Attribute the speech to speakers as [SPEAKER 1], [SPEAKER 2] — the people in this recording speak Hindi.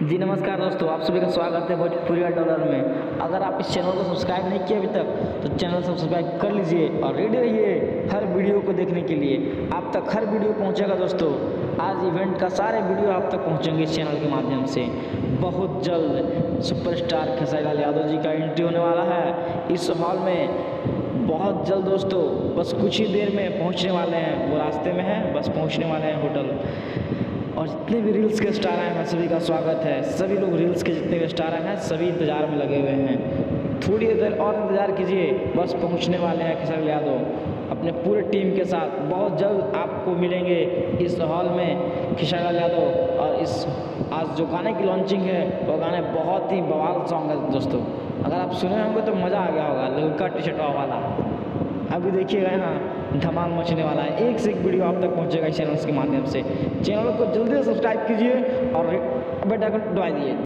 [SPEAKER 1] जी नमस्कार दोस्तों, आप सभी का स्वागत है भोजपुरी डॉलर में। अगर आप इस चैनल को सब्सक्राइब नहीं किए अभी तक तो चैनल सब्सक्राइब कर लीजिए और रेडी रहिए हर वीडियो को देखने के लिए। आप तक हर वीडियो पहुंचेगा दोस्तों। आज इवेंट का सारे वीडियो आप तक पहुंचेंगे इस चैनल के माध्यम से। बहुत जल्द सुपरस्टार खेसारी लाल यादव जी का एंट्री होने वाला है इस हॉल में। बहुत जल्द दोस्तों, बस कुछ ही देर में पहुँचने वाले हैं। वो रास्ते में है, बस पहुँचने वाले हैं होटल। और जितने भी रील्स के स्टार आए हैं सभी का स्वागत है। सभी लोग रील्स के जितने भी स्टार आए हैं सभी इंतज़ार में लगे हुए हैं। थोड़ी देर और इंतज़ार कीजिए, बस पहुंचने वाले हैं खेसारी यादव अपने पूरे टीम के साथ। बहुत जल्द आपको मिलेंगे इस हॉल में खेसारी लाल यादव। और इस आज जो गाने की लॉन्चिंग है वो गाने बहुत ही बवाल सॉन्ग है दोस्तों। अगर आप सुने होंगे तो मज़ा आ गया होगा। ललका टी शर्ट वाला अभी देखिएगा, यहाँ धमाल मचने वाला है। एक से एक वीडियो आप तक पहुँचेगा इस चैनल के माध्यम से। चैनल को जल्दी से सब्सक्राइब कीजिए और बेल आइकन दबा दिए।